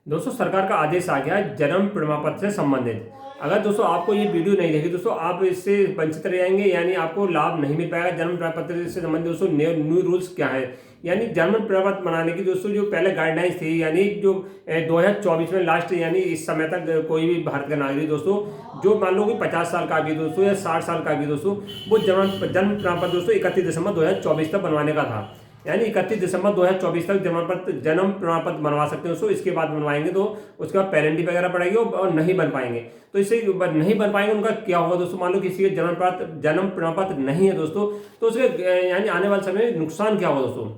दोस्तों सरकार का आदेश आ गया है जन्म प्रमाण पत्र से संबंधित। अगर दोस्तों आपको ये वीडियो नहीं देखी दोस्तों आप इससे वंचित रह जाएंगे, यानी आपको लाभ नहीं मिल पाएगा। जन्म प्रमाण पत्र से संबंधित दोस्तों न्यू रूल्स क्या है, यानी जन्म प्रमाण पत्र बनाने की दोस्तों जो पहले गाइडलाइंस थी, यानी जो 2024 में लास्ट, यानी इस समय तक कोई भी भारत का नागरिक दोस्तों जो मान लो कि 50 साल का भी दोस्तों या 60 साल का भी दोस्तों वो जन्म प्रमाण पत्र दोस्तों 31 दिसंबर 2024 तक बनवाने का था। यानी 31 दिसंबर 2024 तक जन्म प्रमाण पत्र बनवा सकते हैं दोस्तों। इसके बाद बनवाएंगे तो उसके बाद पेरेंटी वगैरह पड़ेगी और नहीं बन पाएंगे तो इससे नहीं बन पाएंगे उनका क्या होगा दोस्तों। मान लो किसी के जन्म प्रमाण पत्र नहीं है दोस्तों तो उसके यानी आने वाले समय में नुकसान क्या होगा दोस्तों।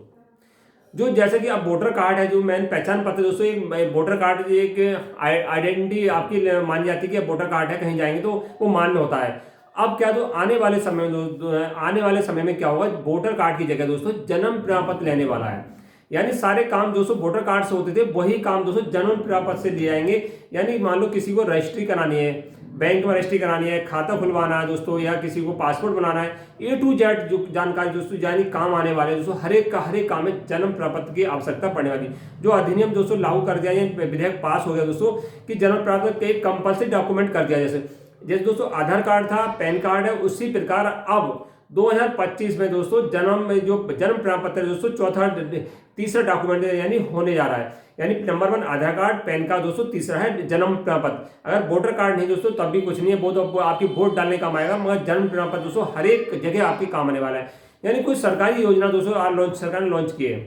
जो जैसे कि अब वोटर कार्ड है, जो मेन पहचान पत्र दोस्तों, एक वोटर कार्ड एक आइडेंटिटी आपकी मानी जाती है कि वोटर कार्ड है, कहीं जाएंगे तो वो मान्य होता है। अब क्या, तो आने वाले समय में क्या होगा, वोटर कार्ड की जगह दोस्तों जन्म प्रमाण पत्र लेने वाला है। यानी सारे काम दोस्तों वोटर कार्ड से होते थे, वही काम दोस्तों जन्म प्रमाण पत्र से दिए जाएंगे। यानी मान लो किसी को रजिस्ट्री करानी है, बैंक में रजिस्ट्री करानी है, खाता खुलवाना है दोस्तों, या किसी को पासपोर्ट बनाना है, A to Z जो जानकारी दोस्तों यानी काम आने वाले दोस्तों हर एक काम में जन्म प्रमाण पत्र की आवश्यकता पड़ने वाली। जो अधिनियम दोस्तों लागू कर दिया, विधेयक पास हो गया दोस्तों कि जन्म प्रमाण पत्र एक कंपल्सरी डॉक्यूमेंट कर दिया। जैसे दोस्तों आधार कार्ड था, पैन कार्ड है, उसी प्रकार अब 2025 में दोस्तों जन्म प्रमाण पत्र दोस्तों तीसरा डॉक्यूमेंट यानी होने जा रहा है। यानी नंबर 1 आधार कार्ड, पैन कार्ड दोस्तों, तीसरा है जन्म प्रमाण पत्र। अगर वोटर कार्ड नहीं दोस्तों तब भी कुछ नहीं है, वो तो आपकी वोट डालने काम आएगा, मगर जन्म प्रमाण पत्र दोस्तों हर एक जगह आपके काम आने वाला है। यानी कोई सरकारी योजना दोस्तों सरकार ने लॉन्च की है,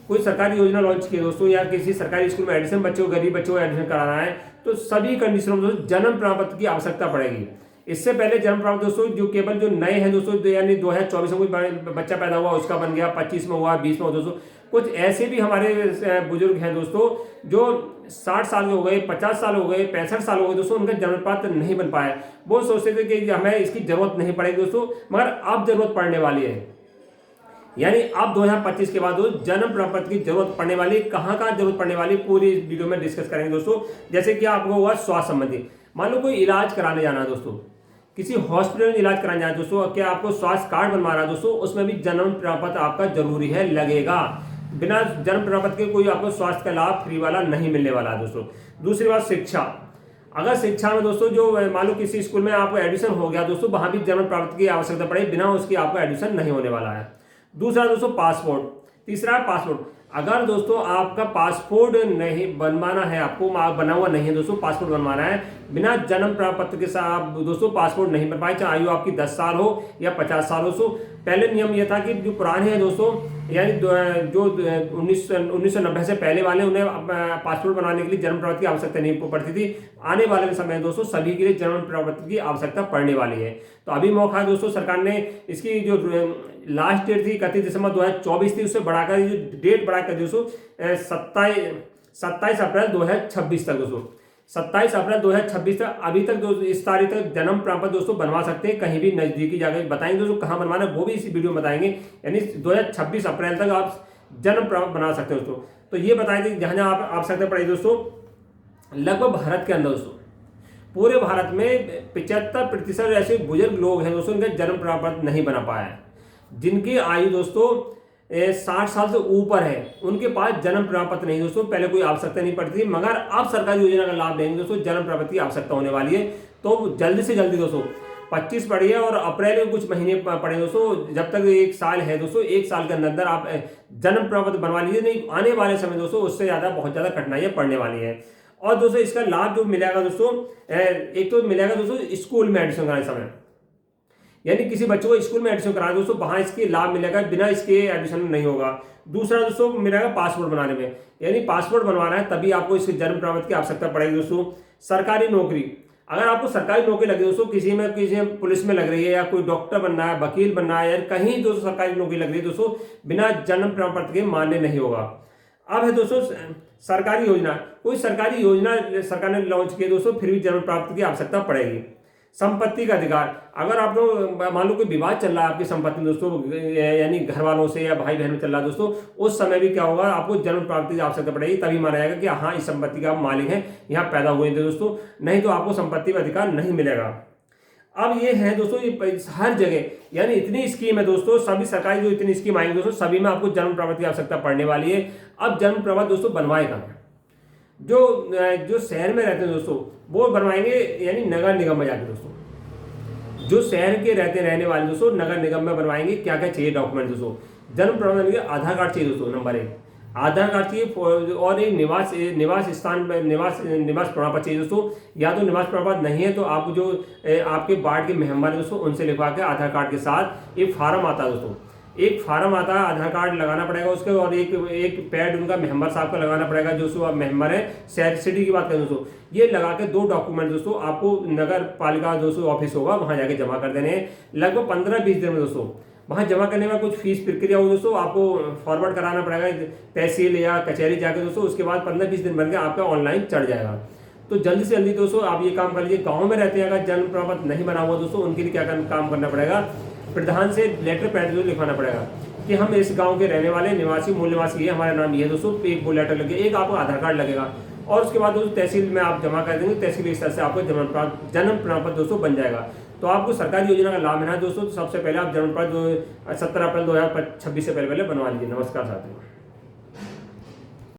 कोई सरकारी योजना लॉन्च की है दोस्तों, या किसी सरकारी स्कूल में एडमिशन बच्चों को, गरीब बच्चों को एडमिशन कराना है तो सभी कंडीशनों में दोस्तों जन्म प्रमाण पत्र की आवश्यकता पड़ेगी। इससे पहले जन्म प्रमाण दोस्तों जो केवल जो नए हैं दोस्तों, यानी 2024 में कोई बच्चा पैदा हुआ उसका बन गया, 25 में हुआ, 20 में हुआ दोस्तों। कुछ ऐसे भी हमारे बुजुर्ग हैं दोस्तों जो 60 साल के हो गए, 50 साल हो गए, 65 साल हो गए दोस्तों, उनका जन्म पत्र नहीं बन पाया। वो सोचते थे कि हमें इसकी जरूरत नहीं पड़ेगी दोस्तों, मगर अब जरूरत पड़ने वाली है। यानी अब 2025 के बाद जन्म प्रमाण पत्र की जरूरत पड़ने वाली है। कहाँ कहाँ जरूरत पड़ने वाली पूरी इस वीडियो में डिस्कस करेंगे दोस्तों। जैसे कि आपको हुआ स्वास्थ्य संबंधी, मान लो कोई इलाज कराने जाना है दोस्तों, किसी हॉस्पिटल में इलाज कराने जाना है दोस्तों, क्या आपको स्वास्थ्य कार्ड बनवाना है दोस्तों, उसमें भी जन्म प्रमाण पत्र आपका जरूरी है, लगेगा। बिना जन्म प्रमाण पत्र के कोई आपको स्वास्थ्य का लाभ फ्री वाला नहीं मिलने वाला है दोस्तों। दूसरी बात शिक्षा, अगर शिक्षा में दोस्तों जो मान लो किसी स्कूल में आपको एडमिशन हो गया दोस्तों, वहां भी जन्म प्रमाण पत्र की आवश्यकता पड़ेगी, बिना उसकी आपको एडमिशन नहीं होने वाला है। दूसरा दोस्तों पासपोर्ट, तीसरा है पासपोर्ट। अगर दोस्तों आपका पासपोर्ट नहीं बनवाना है, आपको बना हुआ नहीं है दोस्तों, पासपोर्ट बनवाना है, बिना जन्म प्रमाण पत्र के साथ दोस्तों पासपोर्ट नहीं बन पाए, चाहे आयु आपकी 10 साल हो या 50 साल हो। पहले नियम यह था कि जो पुराने हैं दोस्तों, यानी जो 1990 से पहले वाले, उन्हें पासपोर्ट बनाने के लिए जन्म प्रमाण पत्र की आवश्यकता नहीं पड़ती थी। आने वाले समय में दोस्तों सभी के लिए जन्म प्रमाण पत्र की आवश्यकता पड़ने वाली है। तो अभी मौका है दोस्तों, सरकार ने इसकी जो लास्ट डेट थी 31 दिसंबर 2024 थी, उससे बढ़ाकर जो डेट बढ़ाकर दोस्तों 27 अप्रैल 2026 तक दोस्तों, 27 अप्रैल 2026 तक, अभी तक दोस्तों इस तारीख तक जन्म प्रमाण पत्र दोस्तों बनवा सकते हैं। कहीं भी नजदीकी जगह बताएंगे दोस्तों कहाँ बनवाना है, वो भी इसी वीडियो में बताएंगे। यानी 2026 अप्रैल तक आप जन्म प्रमाण बना सकते हो दोस्तों। तो ये बताएं कि जहाँ जहाँ आप आवश्यकता पड़ेगी दोस्तों, लगभग भारत के अंदर दोस्तों, पूरे भारत में 75% ऐसे बुजुर्ग लोग हैं दोस्तों, इनका जन्म प्रमाण पत्र नहीं बना पाया है। जिनकी आयु दोस्तों 60 साल से ऊपर है, उनके पास जन्म प्रमाण पत्र नहीं दोस्तों, पहले कोई आवश्यकता नहीं पड़ती थी, मगर अब सरकारी योजना का लाभ लेंगे दोस्तों, जन्म प्रमाण पत्र की आवश्यकता होने वाली है। तो जल्दी से जल्दी दोस्तों 25 पढ़िए और अप्रैल में कुछ महीने पढ़े दोस्तों, जब तक 1 साल है दोस्तों, 1 साल के अंदर आप जन्म प्रमाण पत्र बनवा लीजिए। नहीं आने वाले समय दोस्तों उससे ज्यादा बहुत ज्यादा कठिनाइयां पड़ने वाली है। और दोस्तों इसका लाभ जो मिलेगा दोस्तों, एक तो मिलेगा दोस्तों स्कूल में एडमिशन कराने समय, यानी किसी बच्चों को स्कूल में एडमिशन कराना दोस्तों, वहां इसके लाभ मिलेगा, बिना इसके एडमिशन नहीं होगा। दूसरा दोस्तों मिलेगा पासपोर्ट बनाने में, यानी पासपोर्ट बनवाना है तभी आपको इसके जन्म प्रमाण पत्र की आवश्यकता पड़ेगी दोस्तों। सरकारी नौकरी, अगर आपको सरकारी नौकरी लगी दोस्तों, किसी में पुलिस में लग रही है, या कोई डॉक्टर बनना है, वकील बनना है, या कहीं दोस्तों सरकारी नौकरी लग रही है दोस्तों, बिना जन्म प्रमाण पत्र के मान्य नहीं होगा। अब है दोस्तों सरकारी योजना, कोई सरकारी योजना सरकार ने लॉन्च की दोस्तों, फिर भी जन्म प्रमाण पत्र की आवश्यकता पड़ेगी। संपत्ति का अधिकार, अगर आप लोग मान लो कोई विवाद चल रहा है आपकी संपत्ति में दोस्तों, यानी घर वालों से या भाई बहन में चल रहा है दोस्तों, उस समय भी क्या होगा, आपको जन्म प्रमाण पत्र की आवश्यकता पड़ेगी, तभी माना जाएगा कि हाँ इस संपत्ति का आप मालिक हैं, यहाँ पैदा हुए थे दोस्तों, नहीं तो आपको संपत्ति का अधिकार नहीं मिलेगा। अब ये है दोस्तों, ये हर जगह, यानी इतनी स्कीम है दोस्तों, सभी सरकारी जो इतनी स्कीम आएंगी दोस्तों, सभी में आपको जन्म प्रमाण पत्र की आवश्यकता पड़ने वाली है। अब जन्म प्रमाण दोस्तों बनवाएगा, जो जो शहर में रहते हैं दोस्तों वो बनवाएंगे यानी नगर निगम में जाके दोस्तों। जो शहर के रहने वाले दोस्तों नगर निगम में बनवाएंगे। क्या क्या चाहिए डॉक्यूमेंट दोस्तों? जन्म प्रमाण के आधार कार्ड चाहिए दोस्तों, नंबर 1 आधार कार्ड चाहिए, और एक निवास स्थान निवास प्रमाण पत्र चाहिए दोस्तों। या तो निवास प्रमाण पत्र नहीं है तो आप जो आपके वार्ड के मेंबर है दोस्तों उनसे लिखवा के आधार कार्ड के साथ एक फार्म आता है दोस्तों, एक फार्म आता है, आधार कार्ड लगाना पड़ेगा उसके, और एक पैड उनका मेंबर साहब का लगाना पड़ेगा जो सो आप मेंबर है शहर सिटी की बात करें दोस्तों। ये लगा के 2 डॉक्यूमेंट दोस्तों आपको नगर पालिका दोस्तों ऑफिस होगा वहां जाके जमा कर देने हैं। लगभग 15-20 दिन में दोस्तों वहां जमा करने में कुछ फीस प्रक्रिया हो दोस्तों, आपको फॉरवर्ड कराना पड़ेगा तहसील या कचहरी जाके दोस्तों। उसके बाद 15-20 दिन बनकर आपका ऑनलाइन चढ़ जाएगा। तो जल्दी से जल्दी दोस्तों आप ये काम कर लीजिए। गाँव में रहते हैं अगर जन्म प्रमाण पत्र नहीं बना हुआ दोस्तों उनके लिए क्या काम करना पड़ेगा? प्रधान से लेटर पैड लिखवाना पड़ेगा कि हम इस गांव के रहने वाले निवासी मूल निवासी है, हमारा नाम ये है दोस्तों। एक वो लेटर लगे, एक आपको आधार कार्ड लगेगा, और उसके बाद दोस्तों तहसील में आप जमा कर देंगे। तहसील के स्तर से आपको जन्म प्रमाण पत्र दोस्तों बन जाएगा। तो आपको सरकारी योजना का लाभ लेना है दोस्तों। तो सबसे पहले आप जन्म प्रमाण 17 अप्रैल 2026 से पहले बनवा लीजिए। नमस्कार साथियों।